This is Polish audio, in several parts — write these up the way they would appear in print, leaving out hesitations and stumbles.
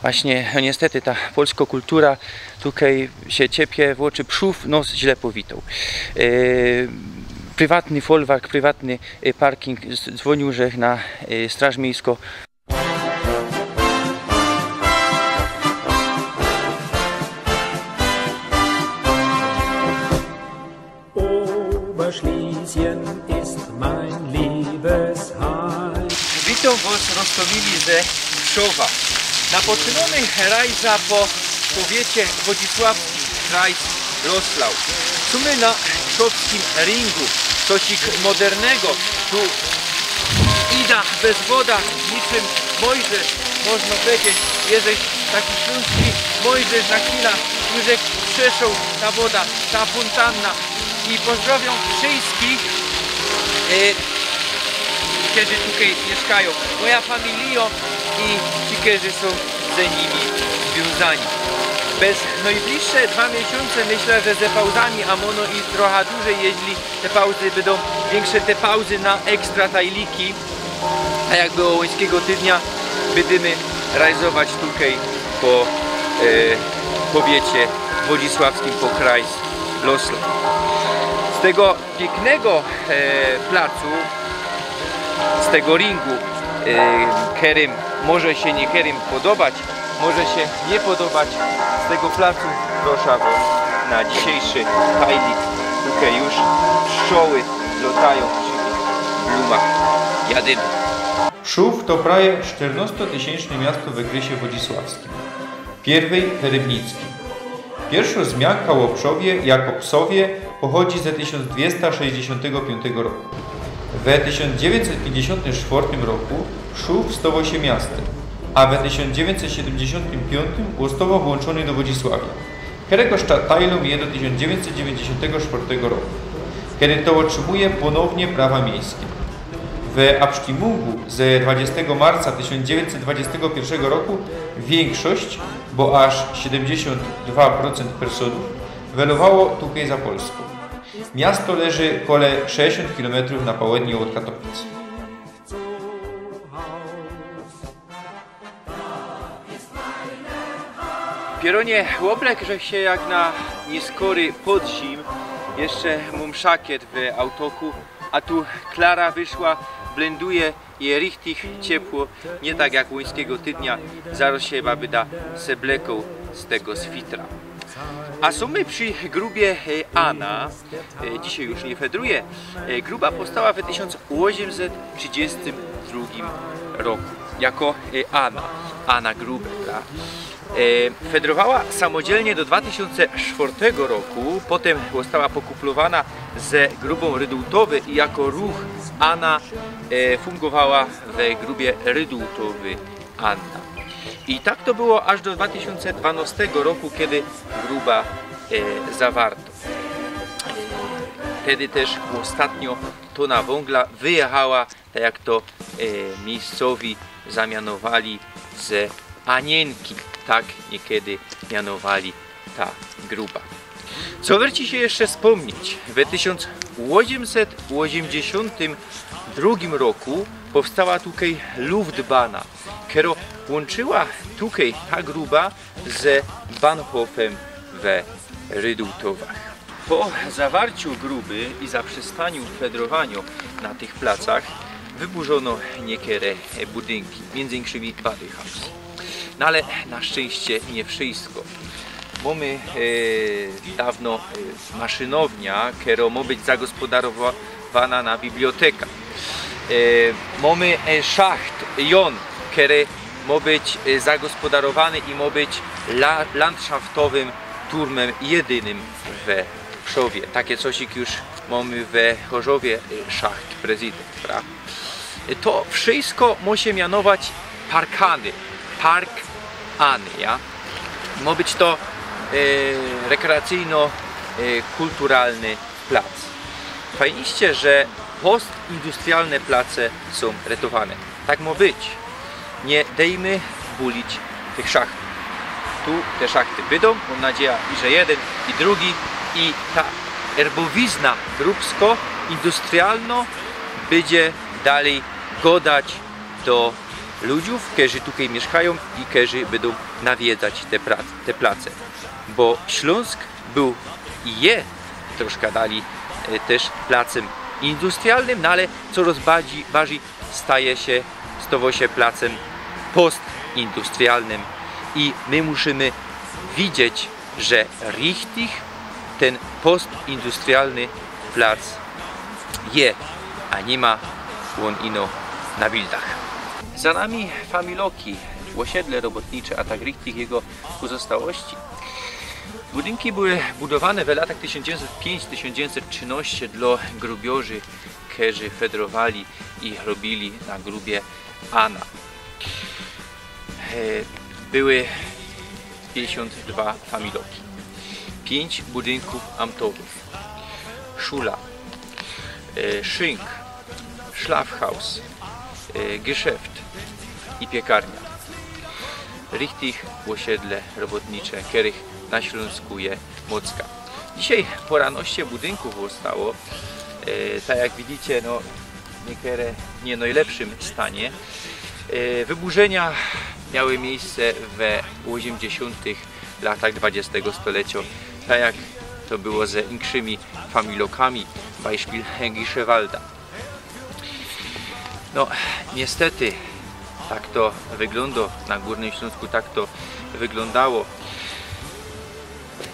Właśnie niestety ta polska kultura tutaj się ciepie w oczy, przód nos źle powitał. Prywatny folwark, prywatny parking, dzwonił, że na straż miejską. Oberschlesien ist mein Liebesheim. Witam Was rozstawili ze Pszowa. Napoczynony rajza po powiecie wodzisławskim, rajz Loslau. Sumy na pszowskim ringu, cosik modernego. Tu ida bez woda, niczym Mojżesz, można powiedzieć, jesteś taki śląski Mojżesz na chwilę, już jak przeszł ta woda, ta fontanna. I pozdrawiam wszystkich, którzy tutaj mieszkają, moja familia i ci, którzy są z nimi związani. Bez najbliższe 2 miesiące myślę, że ze pauzami, a mono i trochę dłużej, jeśli te pauzy będą większe, te pauzy na ekstra tajliki, a jak było łońskiego tygodnia, będziemy realizować tutaj po powiecie wodzisławskim, po kraj Loslau. Z tego pięknego placu, z tego ringu, którym może się niektórym podobać, może się nie podobać, z tego placu proszę Was na dzisiejszy tajlik. Tutaj już pszczoły lotają przy blumach. Jadymy. Pszów to prawie 14-tysięczne miasto w okresie wodzisławskim, pierwej rybnickim. Pierwsza wzmianka o Pszowie jako Psowie pochodzi ze 1265 roku. W 1954 roku Pszów stał się miastem, a w 1975 został włączony do Wodzisławia, którego sztatajlem jest do 1994 roku, kiedy to otrzymuje ponownie prawa miejskie. W Abstimmung z 20 marca 1921 roku większość, bo aż 72% personów, welowało tutaj za Polską. Miasto leży kole 60 km na południe od Katowic. Pieronie łoblek, że się jak na nieskory podzim, jeszcze mam szakiet w autoku, a tu Klara wyszła, blenduje je richtig ciepło, nie tak jak łońskiego tygodnia, zaraz się baby da sebleką z tego switra. A są my przy grubie Anna, dzisiaj już nie fedruje. Gruba powstała w 1832 roku jako Anna Grube. Fedrowała samodzielnie do 2004 roku, potem została pokuplowana z grubą Rydultowy i jako ruch Anna fungowała w grubie Rydultowy Anna. I tak to było aż do 2012 roku, kiedy gruba zawarto. Wtedy też ostatnio tona węgla wyjechała, tak jak to miejscowi zamianowali z Anienki. Tak niekiedy mianowali ta gruba. Co warto się jeszcze wspomnieć? W 1882 roku powstała tutaj Luftbahna, która łączyła tutaj ta gruba z Bahnhofem w Rydultowach. Po zawarciu gruby i zaprzestaniu fedrowaniu na tych placach wyburzono niektóre budynki, między innymi Badehaus. No ale na szczęście nie wszystko. Mamy dawno maszynownia, która ma być zagospodarowana na bibliotekę. Mamy szacht Jon, który ma być zagospodarowany i ma być landschaftowym turmem jedynym w Pszowie. Takie coś już mamy w Chorzowie, szacht prezydent. Prawda? To wszystko ma się mianować parkany. Park Anny, ja? Ma być to rekreacyjno-kulturalny plac. Fajniście, że postindustrialne place są ratowane. Tak ma być. Nie dajmy bulić tych szachtów. Tu te szachty będą, mam nadzieję, że jeden i drugi, i ta erbowizna grubsko-industrialna będzie dalej godać do ludziów, którzy tutaj mieszkają i którzy będą nawiedzać te place. Bo Śląsk był i je troszkę dali też placem industrialnym, no ale coraz bardziej stało się placem postindustrialnym i my musimy widzieć, że richtig ten postindustrialny plac je, a nie ma on ino na bildach. Za nami Familoki, osiedle robotnicze, a tak richtig jego pozostałości. Budynki były budowane w latach 1905-1913 dla grubiorzy, którzy federowali i robili na grubie Ana. Były 52 Familoki, 5 budynków amtowych, szula, szynk, Schlafhaus, Geschäft i piekarnia. Richtig osiedle robotnicze, których na Śląsku je mocka. Dzisiaj po ranoście budynków powstało, tak jak widzicie, no niektóre w nie najlepszym stanie. Wyburzenia miały miejsce w 80 latach XX stulecia, tak jak to było ze większymi Familokami, Beispiel Gischewalda. No niestety tak to wygląda na Górnym Śląsku, tak to wyglądało.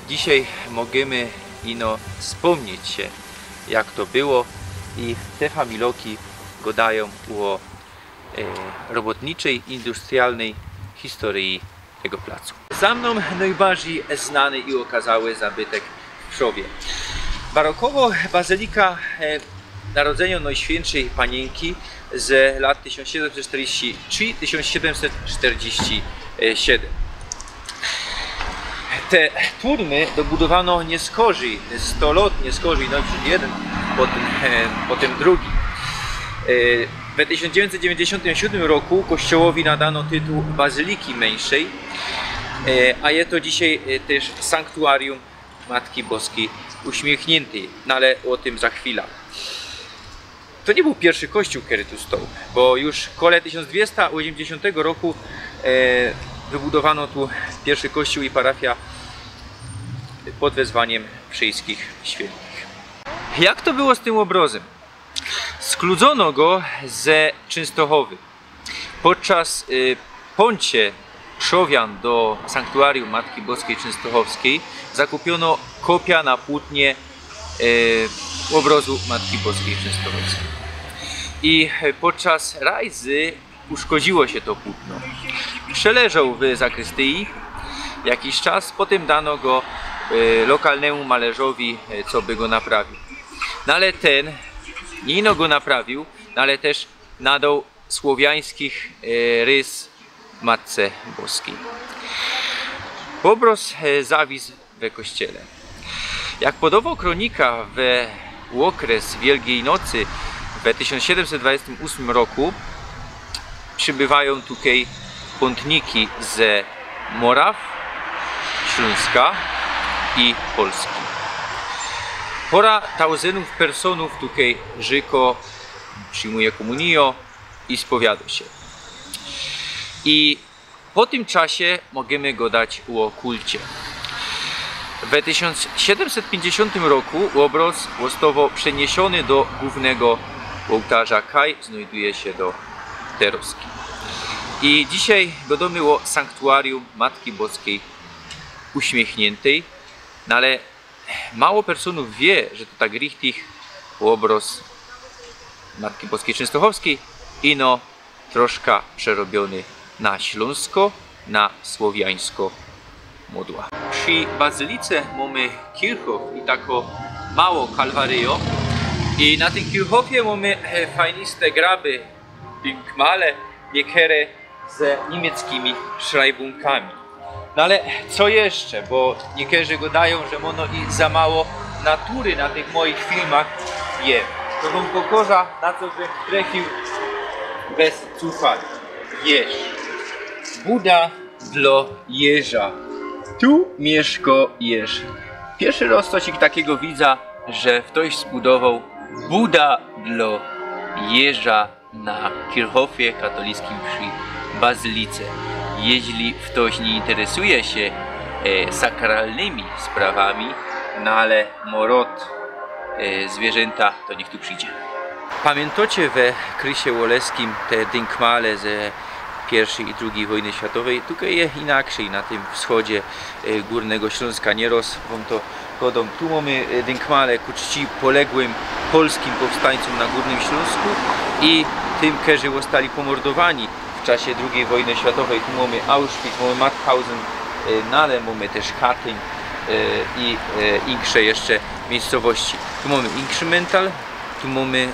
Dzisiaj możemy ino wspomnieć się, jak to było, i te Familoki gadają o robotniczej, industrialnej historii tego placu. Za mną najbardziej znany i okazały zabytek w Pszowie. Barokowo bazylika Narodzenia Najświętszej Panienki z lat 1743-1747. Te turmy dobudowano nie skorzy, 100 lat nie skorzy, najpierw jeden, potem drugi. W 1997 roku kościołowi nadano tytuł Bazyliki Mniejszej, a jest to dzisiaj też sanktuarium Matki Boskiej Uśmiechniętej, no ale o tym za chwilę. To nie był pierwszy kościół, który tu stał, bo już koło 1280 roku wybudowano tu pierwszy kościół i parafia pod wezwaniem wszystkich świętych. Jak to było z tym obrazem? Skludzono go ze Częstochowy. Podczas poncie Przowian do sanktuarium Matki Boskiej Częstochowskiej zakupiono kopia na płótnie obrazu Matki Boskiej Częstochowskiej. I podczas rajzy uszkodziło się to płótno. Przeleżał w zakrystyi jakiś czas, potem dano go lokalnemu malarzowi, co by go naprawił. No ale ten nie ino go naprawił, no ale też nadał słowiańskich rys Matce Boskiej. Obraz zawisł w kościele. Jak podawał kronika w okres Wielkiej Nocy w 1728 roku, przybywają tutaj pątniki z Moraw, Śląska i Polski. Pora tausendów personów tutaj żyko, przyjmuje komunię i spowiada się. I po tym czasie możemy gadać o kulcie. W 1750 roku obraz został przeniesiony do głównego ołtarza, kaj znajduje się do Teroski. I dzisiaj gadamy o sanktuarium Matki Boskiej Uśmiechniętej, no ale mało personów wie, że to tak richtig obraz Matki Boskiej Częstochowskiej ino troszkę przerobiony na śląsko, na słowiańsko modła. Przy bazylice mamy Kirchhof i tako mało kalwaryjo, i na tym Kirchhofie mamy fajniste graby, pinkmale, niekere z niemieckimi szrajbunkami. No ale co jeszcze, bo niektórzy gadają, że mono i za mało natury na tych moich filmach je. To wam pokorza, na co bym trafił bez cufania. Jeż. Buda dla jeża. Tu mieszka jeż. Pierwszy raz coś takiego widzę, że ktoś zbudował Buda dla jeża na Kirchhofie katolickim przy bazylice. Jeśli ktoś nie interesuje się sakralnymi sprawami, no ale morot, zwierzęta, to niech tu przyjdzie. Pamiętacie we Krysie Woleskim te dynkmale ze I i II wojny światowej? Tutaj jest inaczej, na tym wschodzie Górnego Śląska, nieraz wam to godą. Tu mamy dynkmale ku czci poległym polskim powstańcom na Górnym Śląsku i tym, którzy zostali pomordowani w czasie II wojny światowej. Tu mamy Auschwitz, mamy Mauthausen, no ale mamy też Katyń i inne jeszcze miejscowości. Tu mamy Inkremental, tu mamy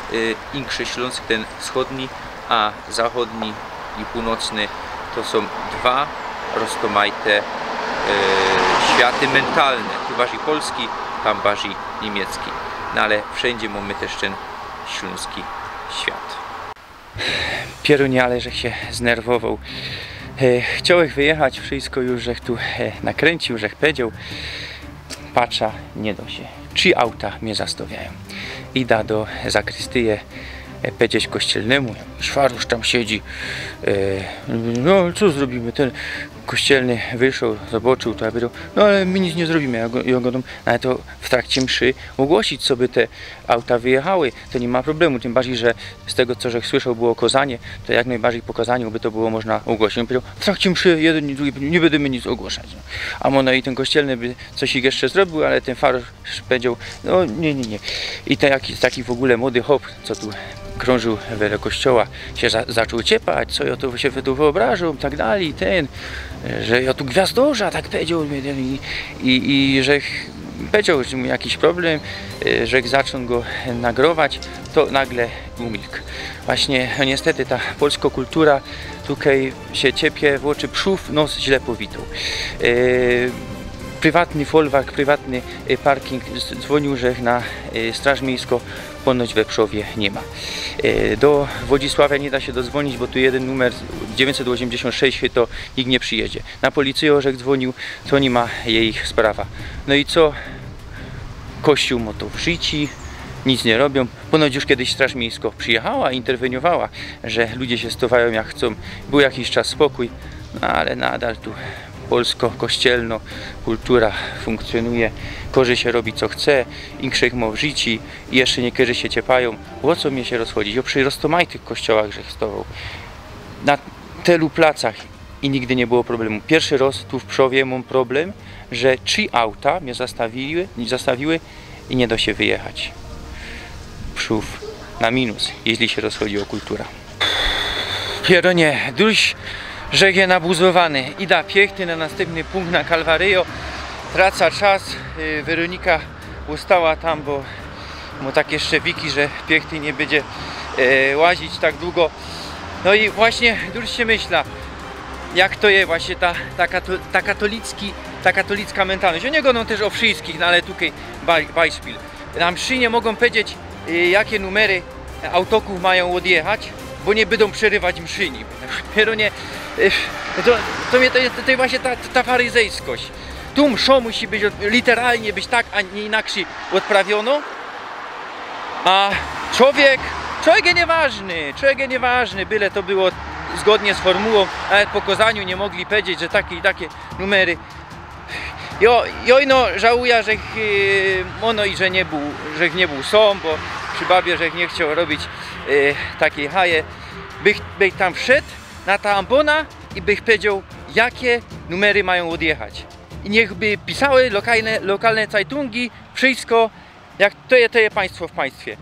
Inkrzy Śląsk, ten wschodni, a zachodni i północny to są dwa roztomajte światy mentalne. Tu waży polski, tam waży niemiecki. No ale wszędzie mamy też ten śląski świat. Pierunie, ale że się znerwował. Chciałem wyjechać, wszystko już żech tu nakręcił, żech powiedział. Patrza, nie da się. 3 auta mnie zastawiają. Ida do zakrystyje, powiedzieć kościelnemu, szwarusz tam siedzi, no co zrobimy, ten kościelny wyszedł, zobaczył to, ja powiedział, no ale my nic nie zrobimy, ja go ale to w trakcie mszy ogłosić sobie te auta wyjechały, to nie ma problemu, tym bardziej, że z tego co żech słyszał było kazanie, to jak najbardziej po kazaniu by to było można ogłosić. On powiedział, w trakcie mszy jeden i drugi, nie będziemy nic ogłaszać. A ono i ten kościelny by coś jeszcze zrobił, ale ten farusz powiedział, no nie. I taki w ogóle młody hop, co tu krążył wedle kościoła, się zaczął ciepać, co ja tu się tu wyobrażam, tak dalej, że ja tu gwiazdorza, tak powiedział, i że powiedział, że mu jakiś problem, że zaczął go nagrować, to nagle umilkł. Właśnie, no niestety ta polska kultura tutaj się ciepie w oczy, przód nos źle powitał. Prywatny folwark, prywatny parking, dzwonił, że na Straż Miejską ponoć we Pszowie nie ma. Do Wodzisławia nie da się dodzwonić, bo tu jeden numer 986 to nikt nie przyjedzie. Na policję że dzwonił, to nie ma jej sprawa. No i co? Kościół mu to w życi, nic nie robią. Ponoć już kiedyś Straż Miejska przyjechała, interweniowała, że ludzie się stowają jak chcą. Był jakiś czas spokój, no ale nadal tu polsko-kościelno kultura funkcjonuje, korzy się robi co chce, inkrzych ma w życiu i jeszcze niektórzy się ciepają. O co mnie się rozchodzić? O przy roztomajtych kościołach żech stował. Na tylu placach i nigdy nie było problemu. Pierwszy raz tu w Pszowie mam problem, że 3 auta mnie zastawiły i nie da się wyjechać. Przód na minus, jeśli się rozchodzi o kulturę. Pieronie, duś że je nabuzowany. Ida piękny na następny punkt na Kalwaryjo. Traca czas. Weronika ustała tam, bo takie szczewiki, że piękny nie będzie łazić tak długo. No i właśnie dużo się myśla, jak to jest właśnie ta katolicka mentalność. Oni godą też o wszystkich, no ale tutaj Beispiel. Na mszy nie mogą powiedzieć, jakie numery autoków mają odjechać, bo nie będą przerywać mszy. Pieronie, to jest właśnie ta faryzejskość. Tu msza musi być literalnie być tak, a nie inaczej odprawiono. A człowiek jest nieważny, byle to było zgodnie z formułą, nawet po kazaniu nie mogli powiedzieć, że takie i takie numery. No żałuję, że ono i że nie był sam, bo przy babie, że nie chciał robić takiej haje. Bych tam wszedł na ta ambona i bych powiedział, jakie numery mają odjechać. I niech by pisały lokalne Zeitungi, wszystko, jak to jest państwo w państwie.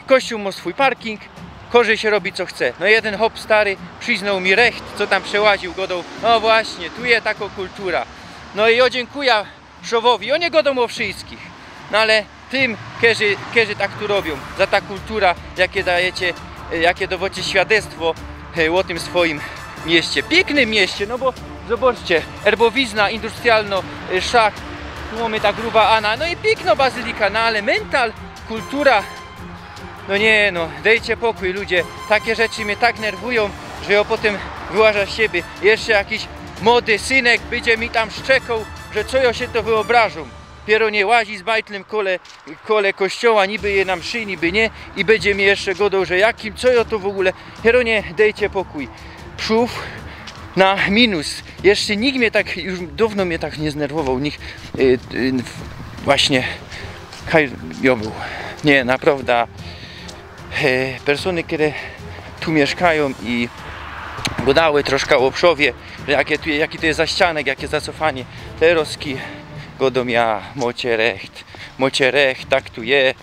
Kościół ma swój parking, korzy się robi co chce. No jeden hop stary przyznał mi recht, co tam przełaził, godał, no właśnie, tu jest taka kultura. No i dziękuję Pszowowi, oni godą o wszystkich. No ale tym, którzy tak tu robią, za ta kultura, jakie dajecie, jakie dowodzicie świadectwo o tym swoim mieście. Pięknym mieście, no bo zobaczcie, erbowizna, industrialno, szach, tu mamy ta gruba Anna, no i piękno bazylika, no ale mental, kultura, no nie no, dajcie pokój ludzie, takie rzeczy mnie tak nerwują, że ja potem wyłażę z siebie. Jeszcze jakiś młody synek będzie mi tam szczekał, że co ja się to wyobrażam. Piero nie łazi z bajtlem kole kościoła, niby je na mszy, niby nie, i będzie mi jeszcze godał, że jakim, co ja to w ogóle. Piero nie, dajcie pokój. psów na minus. Jeszcze nikt mnie tak, już dawno mnie tak nie znerwował, nikt właśnie ja był. Nie, naprawdę persony, które tu mieszkają i gadały troszkę o obszowie, jaki to jest zaścianek, jakie zacofanie. Teroski godą ja, mocie recht, tak tu je.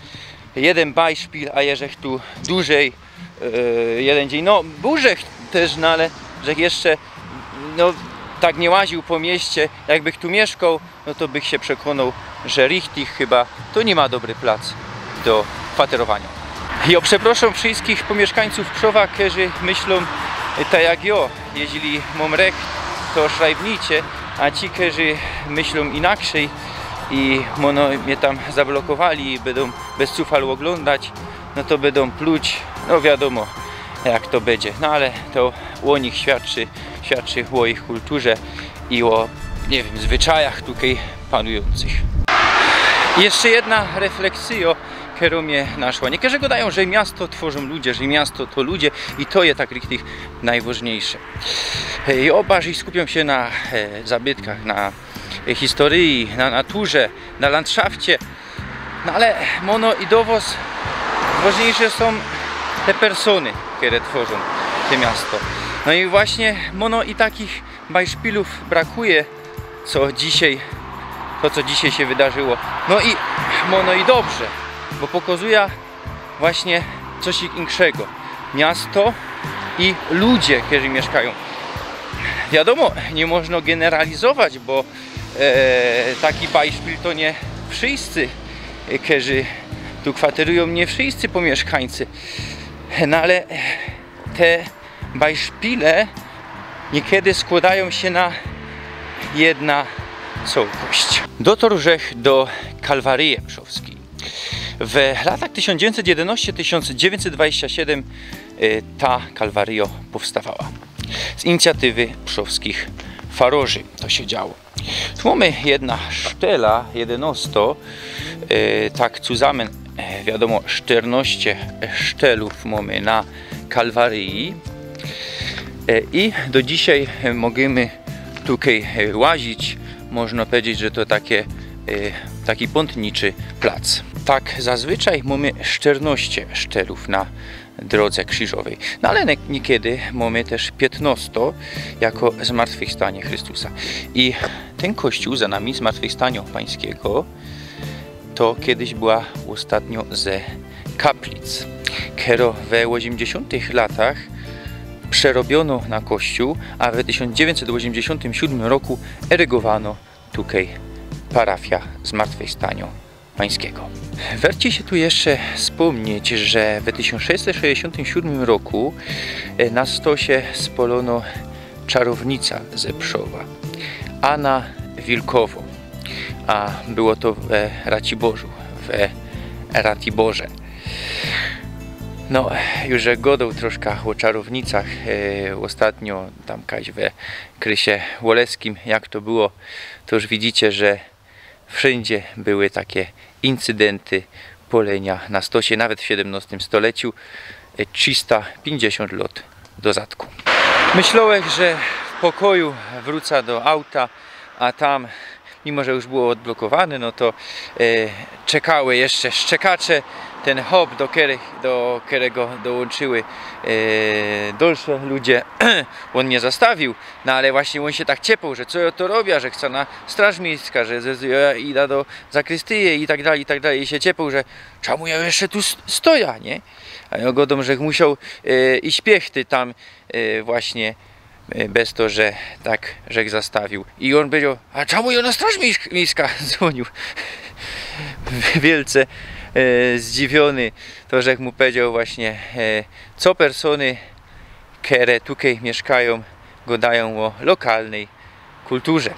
Jeden beispiel, a jeżech tu dłużej, jeden dzień, no burzech też, no ale że jeszcze no tak nie łaził po mieście, jakbych tu mieszkał, no to bych się przekonał, że richtig chyba to nie ma dobry plac do kwaterowania. Ja przepraszam wszystkich pomieszkańców Pszowa, którzy myślą tak jak ja, jeżeli mam recht, to szrajbnijcie, a ci, którzy myślą inaczej i mnie tam zablokowali i będą bez cufalu oglądać, no to będą pluć, no wiadomo jak to będzie, no ale to o nich świadczy o ich kulturze i o, nie wiem, zwyczajach tutaj panujących. Jeszcze jedna refleksja, która mnie naszła. Niektórzy gadają, że miasto tworzą ludzie, że miasto to ludzie i to jest tak richtig najważniejsze. I obarzy skupią się na zabytkach, na historii, na naturze, na landschafcie, no ale mono i dowóz ważniejsze są te persony, które tworzą to miasto. No i właśnie mono i takich beispilów brakuje, co dzisiaj się wydarzyło. No i mono i dobrze, bo pokazuje właśnie coś innego. Miasto i ludzie, którzy mieszkają. Wiadomo, nie można generalizować, bo taki beispil to nie wszyscy, którzy tu kwaterują, nie wszyscy pomieszkańcy. No ale te beispile niekiedy składają się na jedna całość. Dotarłżech do Kalwarii Pszowskiej. W latach 1911-1927 ta kalwaria powstawała. Z inicjatywy pszowskich faroży to się działo. Tu mamy jedna sztela, 11, tak zusammen, wiadomo, 14 sztelów mamy na Kalwarii i do dzisiaj możemy tutaj łazić. Można powiedzieć, że to taki pątniczy plac. Tak, zazwyczaj mamy 14 sztelów na drodze krzyżowej, no ale niekiedy mamy też 15 jako zmartwychwstanie Chrystusa. I ten kościół za nami, zmartwychwstania pańskiego, to kiedyś była ostatnio ze kaplic, które we 80 latach przerobiono na kościół, a w 1987 roku erygowano tutaj parafia Zmartwychwstania Pańskiego. Warto się tu jeszcze wspomnieć, że w 1667 roku na stosie spalono czarownica ze Pszowa, Anna Wilkowo, a było to w Ratiborze. No, już gadał troszkę o czarownicach ostatnio, tam kaś we Krysie Woleskim, jak to było, to już widzicie, że wszędzie były takie incydenty polenia na stosie, nawet w XVII stuleciu, 350 lat do zadku. Myślałem, że w pokoju wrócę do auta, a tam, mimo że już było odblokowane, no to czekały jeszcze szczekacze, ten hop, do którego dołączyły dalsze ludzie. On nie zostawił, no ale właśnie on się tak ciepał, że co ja to robię, że chcę na straż miejska, że ja idę do zakrystii i tak dalej, i się ciepał, że czemu ja jeszcze tu stoję, nie? A ja godą, że musiał iść piechty tam właśnie, bez to, że tak rzek zastawił. I on powiedział, a czemu ja na straż miejska dzwonił? Wielce zdziwiony, to rzek mu powiedział właśnie, co persony, które tutaj mieszkają, gadają o lokalnej kulturze.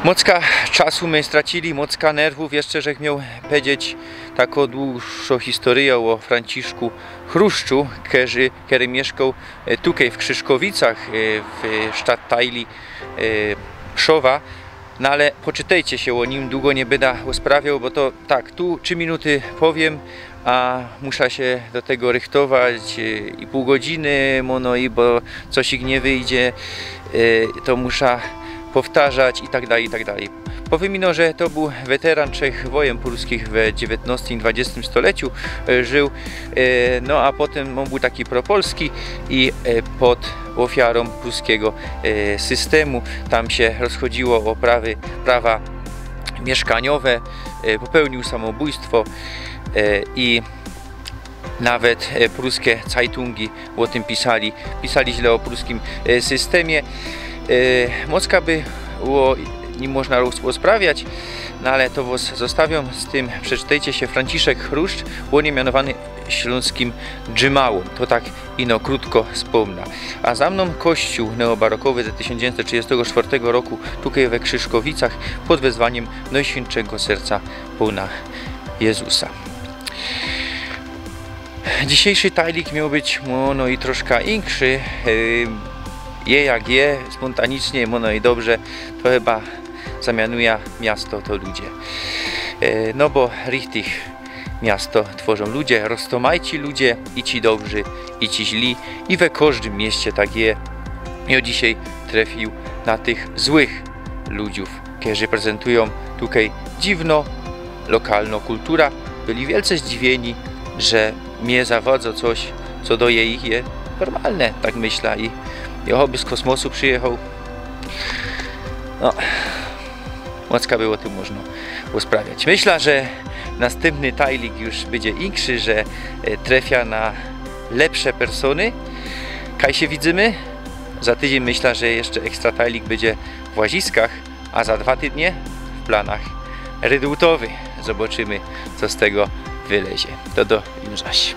Mocka czasu my stracili, mocka nerwów, jeszcze żech miał powiedzieć taką dłuższą historię o Franciszku Chruszczu, który mieszkał tutaj w Krzyszkowicach, w Stadtteili Pszowa. No ale poczytajcie się o nim, długo nie będę rozprawiał, bo to tak, tu 3 minuty powiem, a muszę się do tego rychtować i pół godziny, no i bo coś ich nie wyjdzie, to muszę powtarzać i tak dalej, i tak dalej. Powiem ino, że to był weteran 3 wojen pruskich w XIX i XX stuleciu żył, no a potem on był taki propolski i pod ofiarą pruskiego systemu, tam się rozchodziło o prawa mieszkaniowe, popełnił samobójstwo i nawet pruskie Zeitungi o tym pisali źle o pruskim systemie. Mocka by było nie można rozprawiać, no ale to was zostawiam z tym. Przeczytajcie się Franciszek Chruszcz, on jest mianowany śląskim dżymałą, to tak ino krótko wspomnę. A za mną kościół neobarokowy z 1934 roku tutaj we Krzyżkowicach pod wezwaniem Najświętszego Serca Pana Jezusa. Dzisiejszy tajlik miał być no i troszkę inszy, jak spontanicznie, no i dobrze, to chyba zamianuje miasto to ludzie. No bo richtig miasto tworzą ludzie, roztomajci ludzie, i ci dobrzy, i ci źli, i we każdym mieście tak je. Ja dzisiaj trafił na tych złych ludziów, którzy prezentują tutaj dziwno, lokalną kulturę. Byli wielce zdziwieni, że mnie zawadza coś, co do ich je normalne, tak myślę, i by z kosmosu przyjechał. No, mocka było o tym można usprawiać. Myślę, że następny tajlik już będzie inszy, że trafia na lepsze persony. Kaj się widzimy? Za tydzień myślę, że jeszcze ekstra tajlik będzie w Łaziskach, a za 2 tygodnie w planach Redoutowy. Zobaczymy, co z tego wylezie. To do już zaś.